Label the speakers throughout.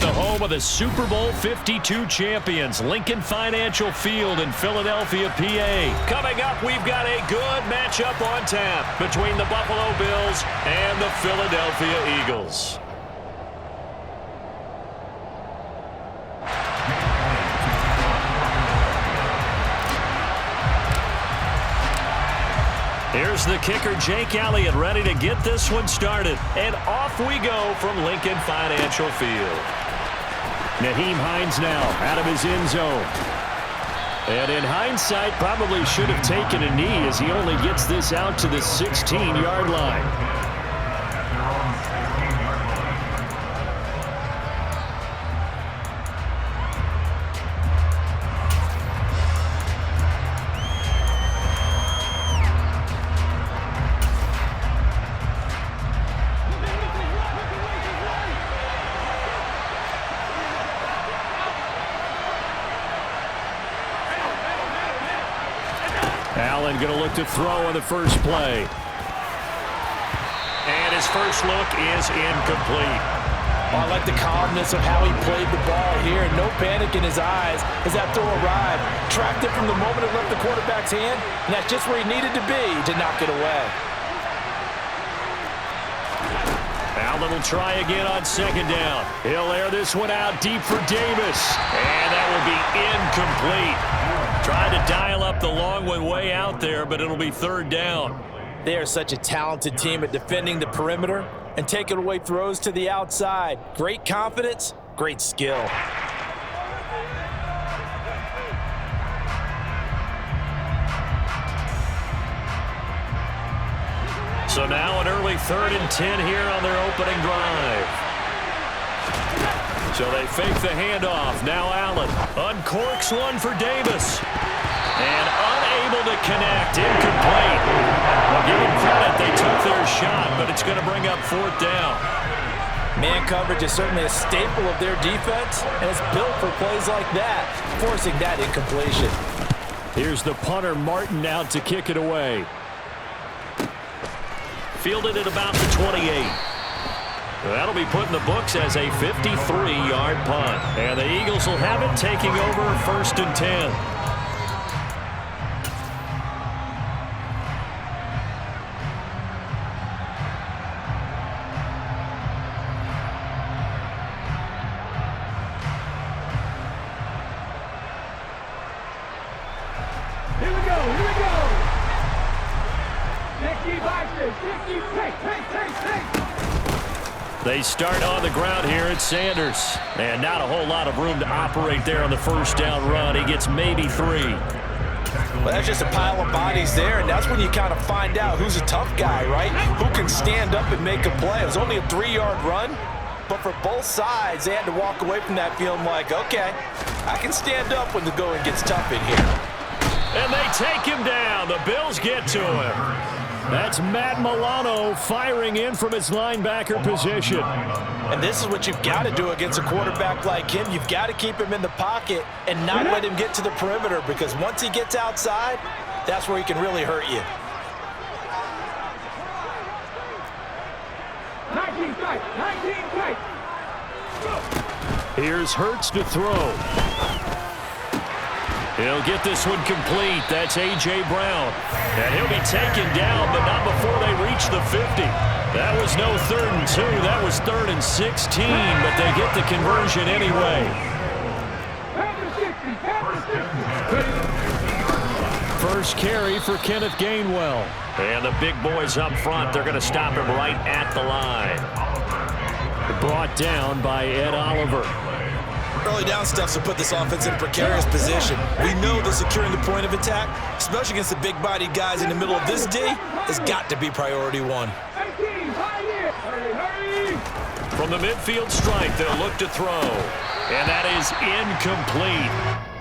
Speaker 1: the home of the Super Bowl 52 champions, Lincoln Financial Field in Philadelphia, PA. Coming up, we've got a good matchup on tap between the Buffalo Bills and the Philadelphia Eagles. Here's the kicker, Jake Elliott, ready to get this one started. And off we go from Lincoln Financial Field. Nyheim Hines now out of his end zone. And in hindsight, probably should have taken a knee as he only gets this out to the 16-yard line. Allen going to look to throw on the first play. And his first look is incomplete.
Speaker 2: I like the calmness of how he played the ball here. No panic in his eyes as that throw arrived. Tracked it from the moment it left the quarterback's hand, and that's just where he needed to be to knock it away.
Speaker 1: Allen will try again on second down. He'll air this one out deep for Davis. And that will be incomplete. Tried to dial up the long one way out there, but it'll be third down.
Speaker 2: They are such a talented team at defending the perimeter and taking away throws to the outside. Great confidence, great skill.
Speaker 1: So now an early 3rd and 10 here on their opening drive. So they fake the handoff. Now Allen uncorks one for Davis. And unable to connect. Incomplete. Well, give them credit. They took their shot, but it's going to bring up 4th down.
Speaker 2: Man coverage is certainly a staple of their defense, and it's built for plays like that, forcing that incompletion.
Speaker 1: Here's the punter, Martin, out to kick it away. Fielded at about the 28. That'll be put in the books as a 53-yard punt. And the Eagles will have it, taking over 1st and 10. They start on the ground here at Sanders. And not a whole lot of room to operate there on the first down run. He gets maybe 3.
Speaker 2: Well, that's just a pile of bodies there, and that's when you kind of find out who's a tough guy, right? Who can stand up and make a play. It was only a 3-yard run, but for both sides, they had to walk away from that feeling like, okay, I can stand up when the going gets tough in here.
Speaker 1: And they take him down. The Bills get to him. That's Matt Milano firing in from his linebacker position.
Speaker 2: And this is what you've got to do against a quarterback like him. You've got to keep him in the pocket and not let him get to the perimeter, because once he gets outside, that's where he can really hurt you.
Speaker 3: 19 tight, 19 tight.
Speaker 1: Here's Hurts to throw. He'll get this one complete. That's A.J. Brown. And he'll be taken down, but not before they reach the 50. That was no 3rd and 2. That was 3rd and 16, but they get the conversion anyway. First carry for Kenneth Gainwell. And the big boys up front, they're going to stop him right at the line. Brought down by Ed Oliver.
Speaker 2: Early down stuff to put this offense in a precarious position. We know that securing the point of attack, especially against the big-bodied guys in the middle of this D, has got to be priority 1.
Speaker 1: From the midfield strike, they'll look to throw. And that is incomplete.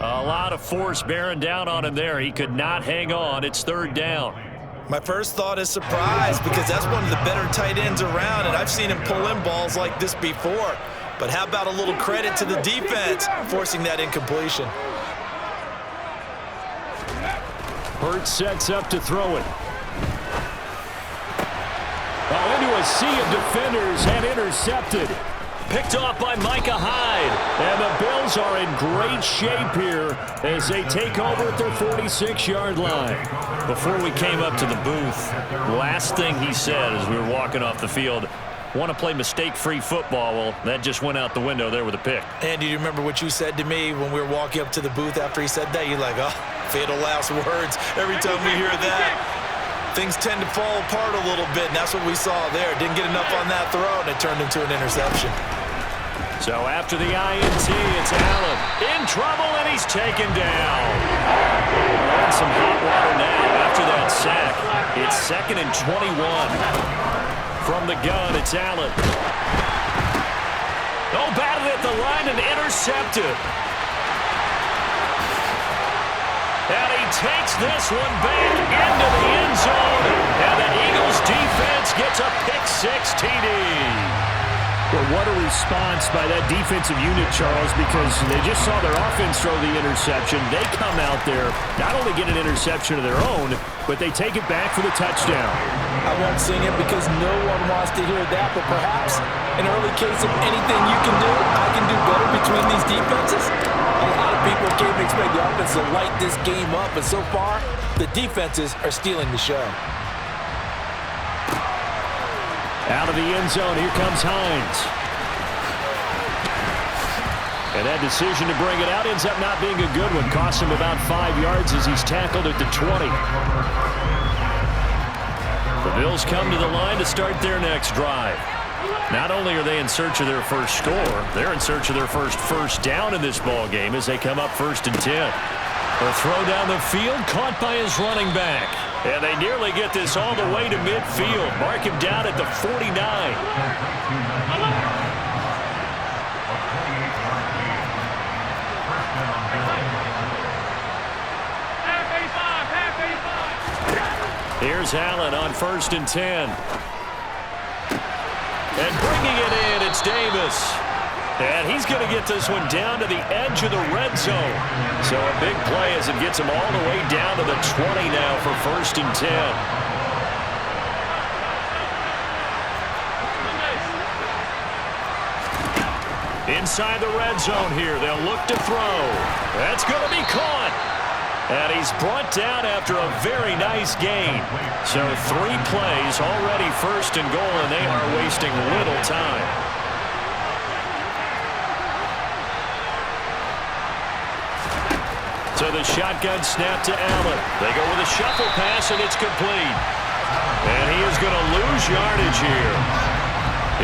Speaker 1: A lot of force bearing down on him there. He could not hang on. It's 3rd down.
Speaker 2: My first thought is surprise, because that's one of the better tight ends around, and I've seen him pull in balls like this before. But how about a little credit to the defense forcing that incompletion?
Speaker 1: Hurts sets up to throw it. Into a sea of defenders and intercepted. picked off by Micah Hyde. And the Bills are in great shape here as they take over at their 46-yard line. Before we came up to the booth, last thing he said as we were walking off the field, want to play mistake-free football. Well, that just went out the window there with a pick.
Speaker 2: And do you remember what you said to me when we were walking up to the booth after he said that? You're like, oh, fatal last words. Every time we hear that, things tend to fall apart a little bit, and that's what we saw there. Didn't get enough on that throw, and it turned into an interception.
Speaker 1: So after the INT, it's Allen in trouble, and he's taken down. And some hot water now after that sack. It's 2nd and 21. From the gun, it's Allen. Oh, batted at the line and intercepted. And he takes this one back into the end zone. And the Eagles defense gets a pick-6 TD.
Speaker 4: Well, what a response by that defensive unit, Charles, because they just saw their offense throw the interception. They come out there, not only get an interception of their own, but they take it back for the touchdown.
Speaker 2: I won't sing it because no one wants to hear that, but perhaps an early case of anything you can do, I can do better between these defenses. A lot of people came to expect the offense to light this game up, but so far, the defenses are stealing the show.
Speaker 1: Out of the end zone, here comes Hines. And that decision to bring it out ends up not being a good one. Costs him about 5 yards as he's tackled at the 20. The Bills come to the line to start their next drive. Not only are they in search of their first score, they're in search of their first down in this ball game as they come up 1st and 10. A throw down the field, caught by his running back. And they nearly get this all the way to midfield. Mark him down at the 49. Here's Allen on 1st and 10. And bringing it in, it's Davis. And he's going to get this one down to the edge of the red zone. So a big play as it gets him all the way down to the 20 now for 1st and 10. Inside the red zone here. They'll look to throw. That's going to be caught. And he's brought down after a very nice gain. So 3 plays, already 1st and goal, and they are wasting little time. So the shotgun snap to Allen. They go with a shuffle pass, and it's complete. And he is going to lose yardage here.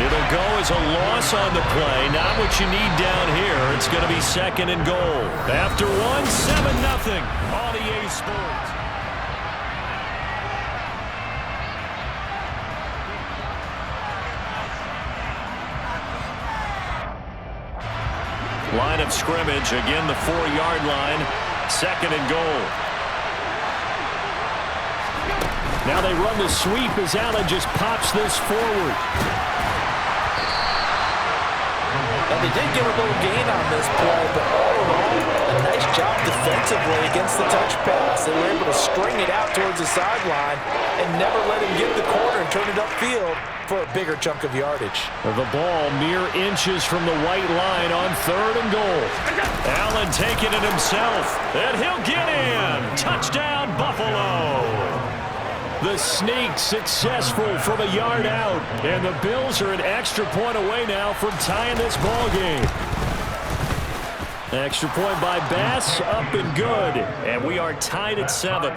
Speaker 1: It'll go as a loss on the play. Not what you need down here. It's going to be 2nd and goal. After 7-0 on EA Sports. Line of scrimmage, again the 4-yard line. 2nd and goal. Now they run the sweep as Allen just pops this forward.
Speaker 2: And they did get a little gain on this play, but all in all, a nice job defensively against the touch pass. They were able to string it out towards the sideline and never let him get the corner and turn it upfield for a bigger chunk of yardage.
Speaker 1: The ball mere inches from the white line on 3rd and goal. Allen taking it himself, and he'll get in. Touchdown, Buffalo. The sneak successful from a yard out, and the Bills are an extra point away now from tying this ball game. Extra point by Bass, up and good, and we are tied at 7.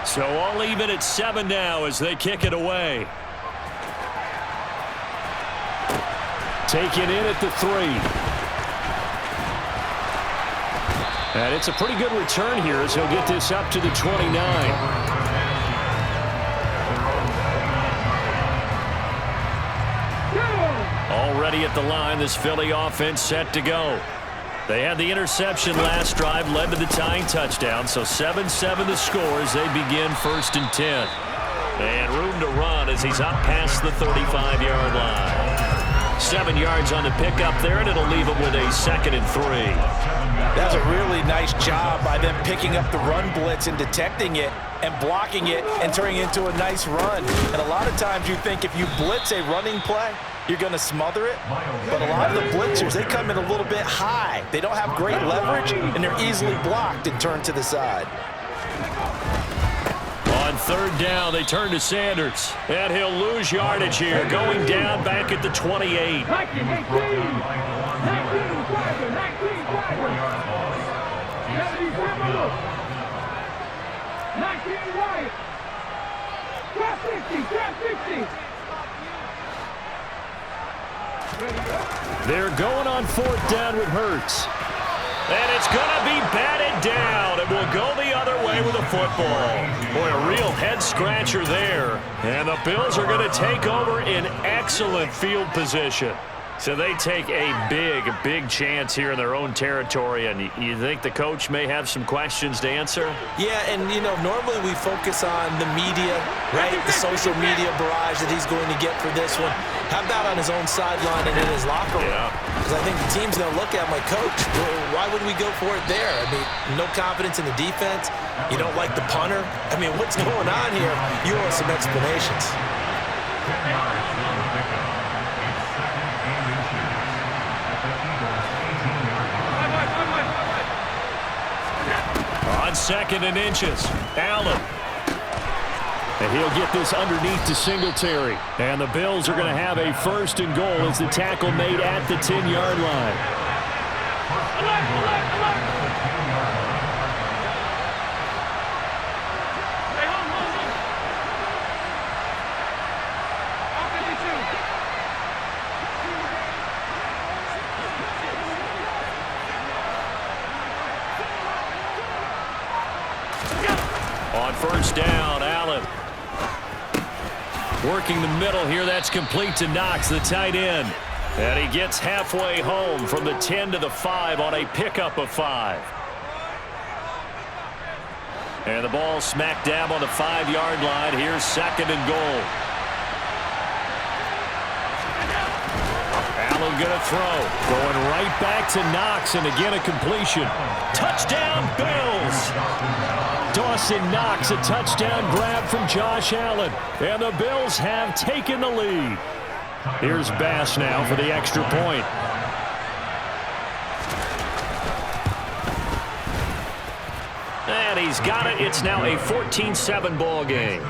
Speaker 1: So all even at 7 now as they kick it away. Taken in at the 3. And it's a pretty good return here as he'll get this up to the 29. Already at the line, this Philly offense set to go. They had the interception last drive, led to the tying touchdown, so 7-7 the score as they begin 1st and 10. And room to run as he's up past the 35-yard line. 7 yards on the pickup there, and it'll leave them with a 2nd and 3.
Speaker 2: That's a really nice job by them picking up the run blitz and detecting it and blocking it and turning it into a nice run. And a lot of times you think if you blitz a running play, you're going to smother it. But a lot of the blitzers, they come in a little bit high. They don't have great leverage, and they're easily blocked and turned to the side.
Speaker 1: On 3rd down, they turn to Sanders. And he'll lose yardage here, going down back at the 28.
Speaker 3: 19 right. 50.
Speaker 1: They're going on 4th down with Hurts. And it's going to be batted down. It will go the other way with a football. Boy, a real head-scratcher there. And the Bills are going to take over in excellent field position. So they take a big chance here in their own territory. And you think the coach may have some questions to answer?
Speaker 2: Yeah, and, you know, normally we focus on the media, right? The social media barrage that he's going to get for this one. How about on his own sideline and in his locker room? Because I think the team's going to look at him like, Coach, why would we go for it there? I mean, no confidence in the defense. You don't like the punter. I mean, what's going on here? You owe us some explanations.
Speaker 1: On 2nd and inches, Allen. And he'll get this underneath to Singletary. And the Bills are going to have a 1st and goal as the tackle made at the 10-yard line. On 1st down, Allen. Working the middle here, that's complete to Knox, the tight end. And he gets halfway home from the 10 to the 5 on a pickup of 5. And the ball smack dab on the 5-yard line. Here's 2nd and goal. Allen going to throw. Going right back to Knox, and again a completion. Touchdown, Bills! Dawson Knox, a touchdown grab from Josh Allen. And the Bills have taken the lead. Here's Bass now for the extra point. And he's got it. It's now a 14-7 ball game.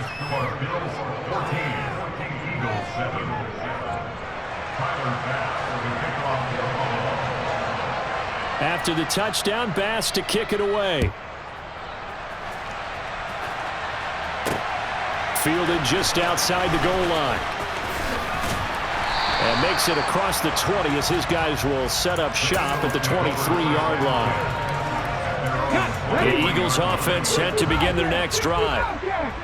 Speaker 1: After the touchdown, Bass to kick it away. Fielded just outside the goal line. And makes it across the 20 as his guys will set up shop at the 23-yard line. The Eagles offense set to begin their next drive.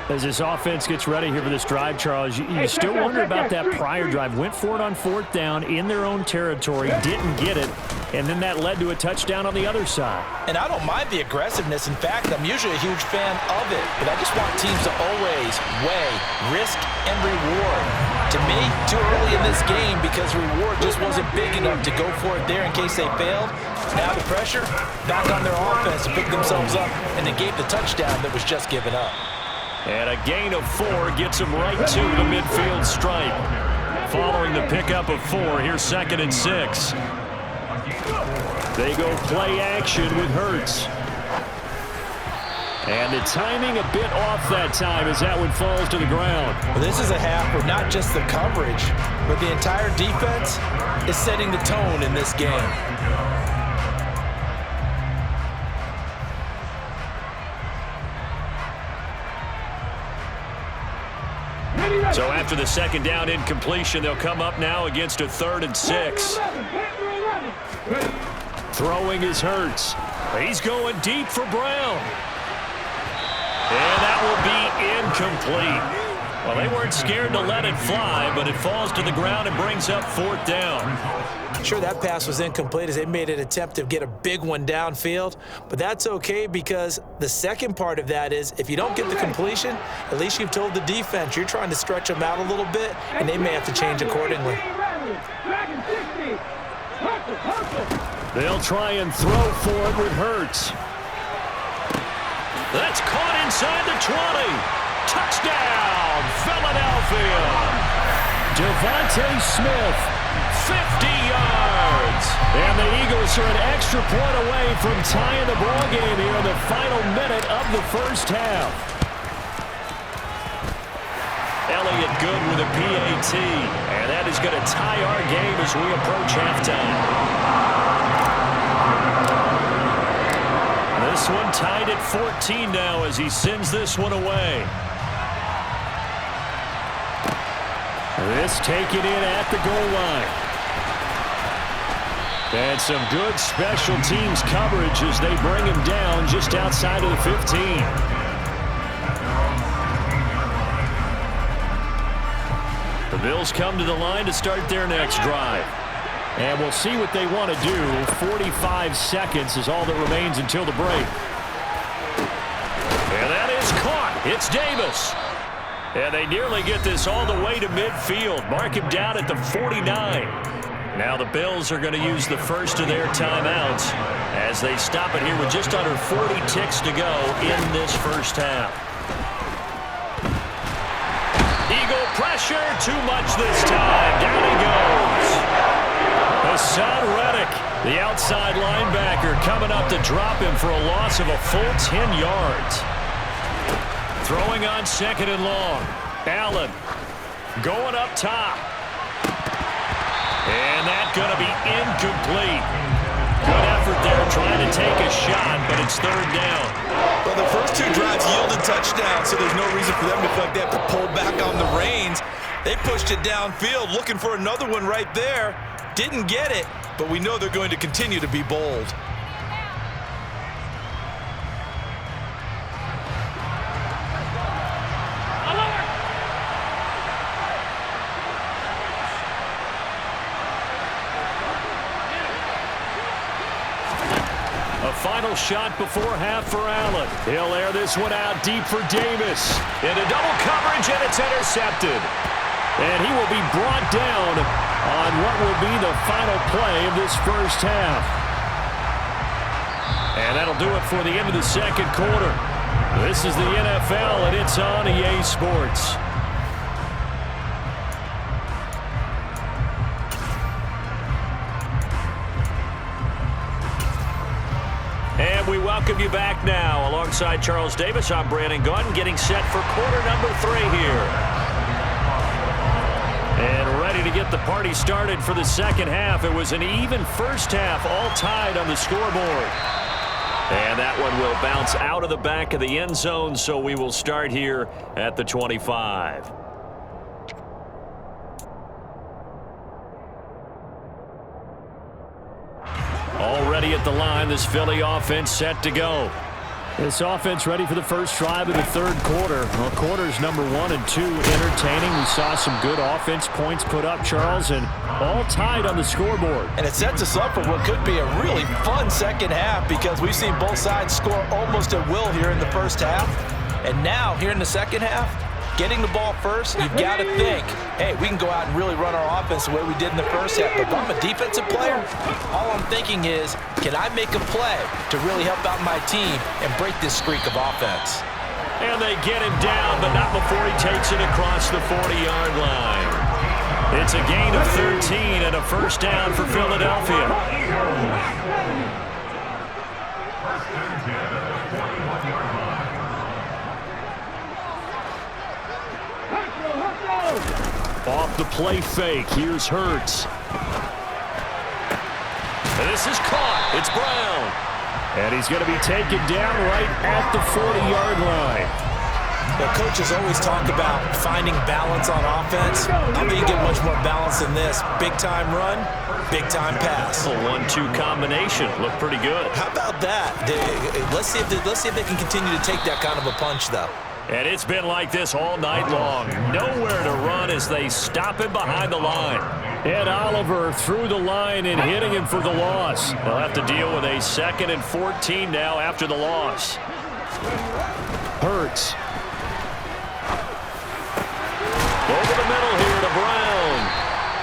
Speaker 1: As this offense gets ready here for this drive, Charles, you still wonder about that prior drive. Went for it on 4th down in their own territory, didn't get it, and then that led to a touchdown on the other side.
Speaker 2: And I don't mind the aggressiveness. In fact, I'm usually a huge fan of it, but I just want teams to always weigh risk and reward. To me, too early in this game because reward just wasn't big enough to go for it there in case they failed. Now the pressure back on their offense to pick themselves up and negate the touchdown that was just given up.
Speaker 1: And a gain of 4 gets them right to the midfield stripe. Following the pickup of 4, here's 2nd and 6. They go play action with Hurts. And the timing a bit off that time as that one falls to the ground.
Speaker 2: Well, this is a half where not just the coverage, but the entire defense is setting the tone in this game.
Speaker 1: So after the 2nd down incompletion, they'll come up now against a 3rd and 6. Throwing is Hurts. He's going deep for Brown. And that will be incomplete. Well, they weren't scared to let it fly, but it falls to the ground and brings up 4th down.
Speaker 2: Sure, that pass was incomplete as they made an attempt to get a big one downfield, but that's okay because the second part of that is if you don't get the completion, at least you've told the defense you're trying to stretch them out a little bit, and they may have to change accordingly.
Speaker 4: They'll try and throw for it with Hurts.
Speaker 1: That's caught inside the 20. Touchdown, Philadelphia.
Speaker 4: Devontae Smith,
Speaker 1: 50 yards.
Speaker 4: and the Eagles are an extra point away from tying the ball game here in the final minute of the first half.
Speaker 1: Elliott good with a PAT, and that is going to tie our game as we approach halftime. This one tied at 14 now as he sends this one away.
Speaker 4: This taken in at the goal line. And some good special teams coverage as they bring him down just outside of the 15.
Speaker 1: The Bills come to the line to start their next drive.
Speaker 4: And we'll see what they want to do. 45 seconds is all that remains until the break.
Speaker 1: And that is caught. It's Davis. And they nearly get this all the way to midfield. Mark him down at the 49. Now the Bills are going to use the first of their timeouts as they stop it here with just under 40 ticks to go in this first half. Eagle pressure, too much this time. Down he goes. Hassan Reddick, the outside linebacker, coming up to drop him for a loss of a full 10 yards. Throwing on second and long. Allen going up top. And that's going to be incomplete. Good effort there trying to take a shot, but it's third down.
Speaker 2: Well, the first two drives yielded touchdowns, so there's no reason for them to feel like they have to pull back on the reins. They pushed it downfield, looking for another one right there. Didn't get it, but we know they're going to continue to be bold.
Speaker 1: A final shot before half for Allen. He'll air this one out deep for Davis. Into double coverage, and it's intercepted.
Speaker 4: And he will be brought down on what will be the final play of this first half.
Speaker 1: And that'll do it for the end of the second quarter. This is the NFL, and it's on EA Sports. And we welcome you back now. Alongside Charles Davis, I'm Brandon Gaudin, getting set for quarter number 3 here. And ready to get the party started for the second half. It was an even first half, all tied on the scoreboard. And that one will bounce out of the back of the end zone, so we will start here at the 25. Already at the line, this Philly offense set to go.
Speaker 4: This offense ready for the first drive of the third quarter. Well, quarters number 1 and 2 entertaining. We saw some good offense points put up, Charles, and all tied on the scoreboard.
Speaker 2: And it sets us up for what could be a really fun second half because we've seen both sides score almost at will here in the first half. And now, here in the second half, getting the ball first, you've got to think, hey, we can go out and really run our offense the way we did in the first half. But if I'm a defensive player, all I'm thinking is, can I make a play to really help out my team and break this streak of offense?
Speaker 1: And they get him down, but not before he takes it across the 40-yard line. It's a gain of 13 and a first down for Philadelphia.
Speaker 4: Off the play fake, here's Hurts.
Speaker 1: This is caught. It's Brown.
Speaker 4: And he's going to be taken down right at the 40-yard line.
Speaker 2: The coaches always talk about finding balance on offense. I don't think you get much more balance than this. Big-time run, big-time pass.
Speaker 1: A 1-2 combination. Looked pretty good.
Speaker 2: How about that? Let's see if they can continue to take that kind of a punch, though.
Speaker 1: And it's been like this all night long. Nowhere to run as they stop him behind the line.
Speaker 4: Ed Oliver through the line and hitting him for the loss.
Speaker 1: They'll have to deal with a 2nd and 14 now after the loss.
Speaker 4: Hurts.
Speaker 1: Over the middle here to Brown.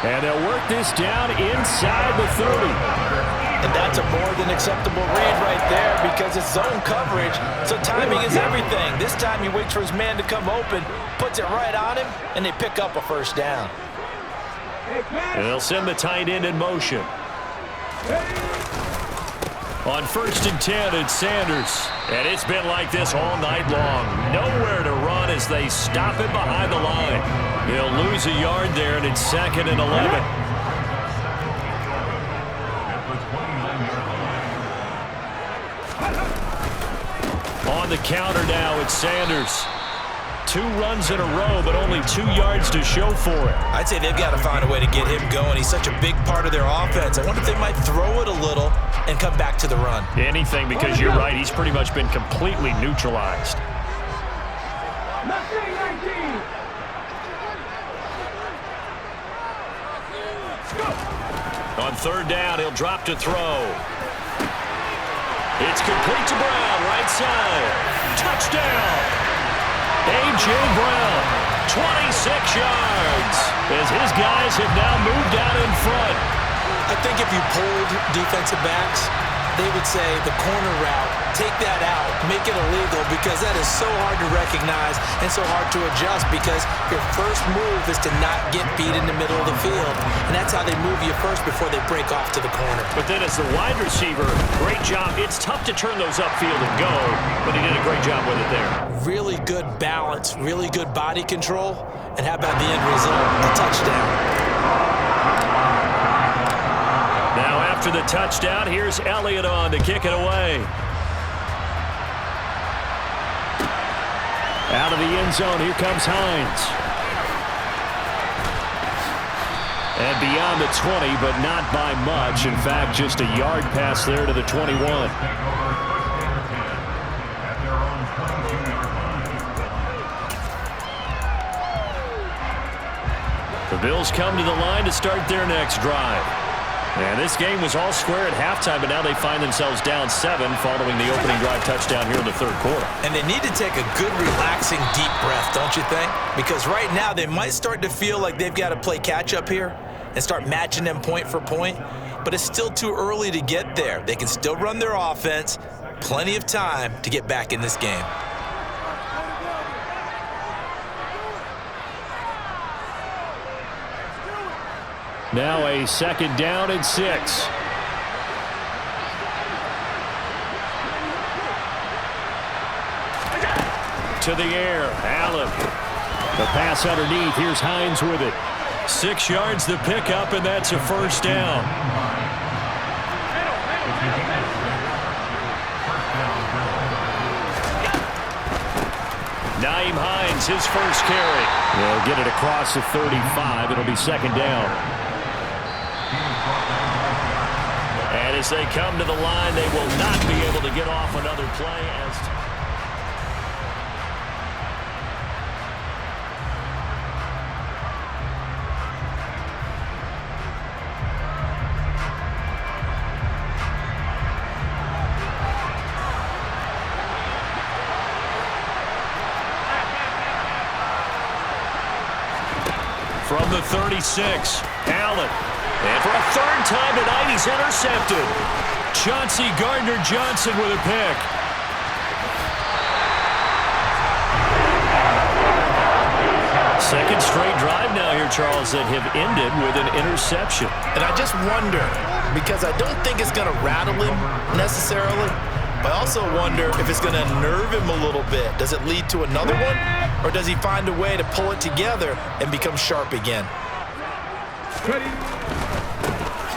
Speaker 4: And they'll work this down inside the 30.
Speaker 2: And that's a more than acceptable read right there because it's zone coverage, so timing is everything. This time he waits for his man to come open, puts it right on him, and they pick up a first down.
Speaker 1: And they'll send the tight end in motion. On 1st and 10, it's Sanders. And it's been like this all night long. Nowhere to run as they stop him behind the line. He'll lose a yard there, and it's 2nd and 11. On the counter now, it's Sanders. 2 runs in a row, but only 2 yards to show for it.
Speaker 2: I'd say they've got to find a way to get him going. He's such a big part of their offense. I wonder if they might throw it a little and come back to the run.
Speaker 1: Anything, because you're right. He's pretty much been completely neutralized. On 3rd down, he'll drop to throw. It's complete to Brown, right side. Touchdown! A.J. Brown, 26 yards, as his guys have now moved out in front.
Speaker 2: I think if you pulled defensive backs, they would say the corner route, take that out, make it illegal, because that is so hard to recognize and so hard to adjust because your first move is to not get beat in the middle of the field. And that's how they move you first before they break off to the corner.
Speaker 1: But then as the wide receiver, great job. It's tough to turn those upfield and go, but he did a great job with it there.
Speaker 2: Really good balance, really good body control, and how about the end result, a touchdown.
Speaker 1: Now after the touchdown, here's Elliott on to kick it away. Out of the end zone, here comes Hines. And beyond the 20, but not by much. In fact, just a yard pass there to the 21. The Bills come to the line to start their next drive. And this game was all square at halftime, but now they find themselves down 7 following the opening drive touchdown here in the 3rd quarter.
Speaker 2: And they need to take a good, relaxing, deep breath, don't you think? Because right now they might start to feel like they've got to play catch-up here and start matching them point for point. But it's still too early to get there. They can still run their offense. Plenty of time to get back in this game.
Speaker 1: Now a 2nd down and 6. To the air, Allen. The pass underneath. Here's Hines with it. 6 yards to pick up, and that's a first down. Nyheim Hines, his first carry. They'll get it across the 35. It'll be 2nd down. And as they come to the line, they will not be able to get off another play. From the 36, Allen. And for a 3rd time tonight, he's intercepted. Chauncey Gardner-Johnson with a pick. Second straight drive now here, Charles, that have ended with an interception.
Speaker 2: And I just wonder, because I don't think it's going to rattle him necessarily, but I also wonder if it's going to nerve him a little bit. Does it lead to another one? Or does he find a way to pull it together and become sharp again?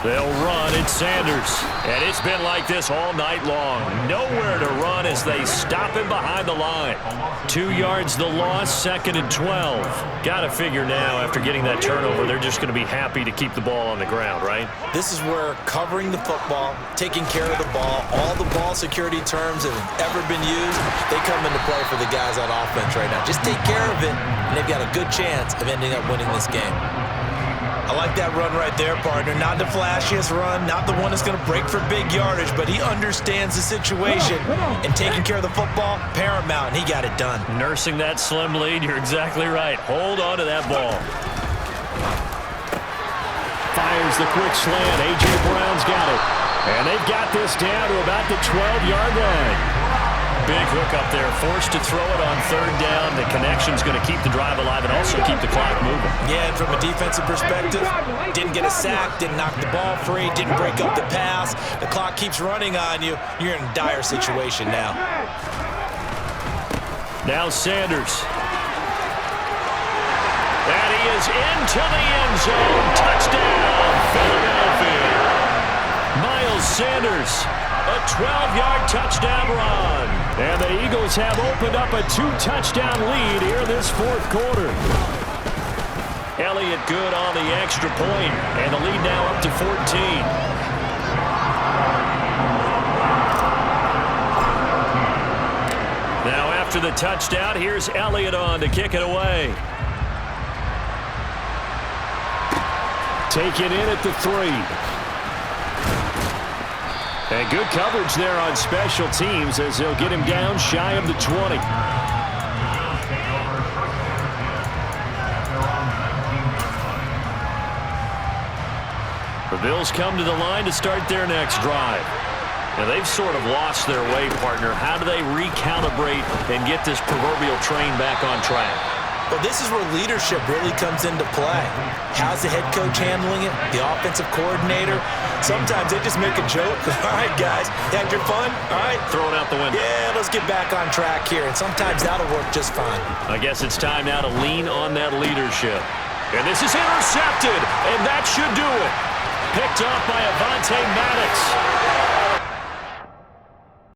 Speaker 1: They'll run. It's Sanders. And it's been like this all night long. Nowhere to run as they stop him behind the line. 2 yards the loss, 2nd and 12. Got to figure now, after getting that turnover, they're just going to be happy to keep the ball on the ground, right?
Speaker 2: This is where covering the football, taking care of the ball, all the ball security terms that have ever been used, they come into play for the guys on offense right now. Just take care of it, and they've got a good chance of ending up winning this game. I like that run right there, partner. Not the flashiest run, not the one that's going to break for big yardage, but he understands the situation, and taking care of the football, paramount, and he got it done.
Speaker 1: Nursing that slim lead, you're exactly right. Hold on to that ball. Fires the quick slant. A.J. Brown's got it.
Speaker 4: And they've got this down to about the 12-yard line.
Speaker 1: Big hook up there, forced to throw it on third down. The connection's going to keep the drive alive and also keep the clock moving.
Speaker 2: Yeah, and from a defensive perspective, didn't get a sack, didn't knock the ball free, didn't break up the pass. The clock keeps running on you. You're in a dire situation now.
Speaker 1: Now Sanders. And he is into the end zone. Touchdown, Philadelphia. Miles Sanders, a 12-yard touchdown run.
Speaker 4: And the Eagles have opened up a 2-touchdown lead here this fourth quarter.
Speaker 1: Elliott good on the extra point, and the lead now up to 14. Now after the touchdown, here's Elliott on to kick it away.
Speaker 4: Taken in at the 3. And good coverage there on special teams as they'll get him down shy of the 20.
Speaker 1: The Bills come to the line to start their next drive. Now they've sort of lost their way, partner. How do they recalibrate and get this proverbial train back on track?
Speaker 2: Well, this is where leadership really comes into play. How's the head coach handling it? The offensive coordinator? Sometimes they just make a joke. All right, guys, had your fun? All right.
Speaker 1: Throw it out the window.
Speaker 2: Yeah, let's get back on track here. And sometimes that'll work just fine.
Speaker 1: I guess it's time now to lean on that leadership. And this is intercepted, and that should do it. Picked off by Avonte Maddox.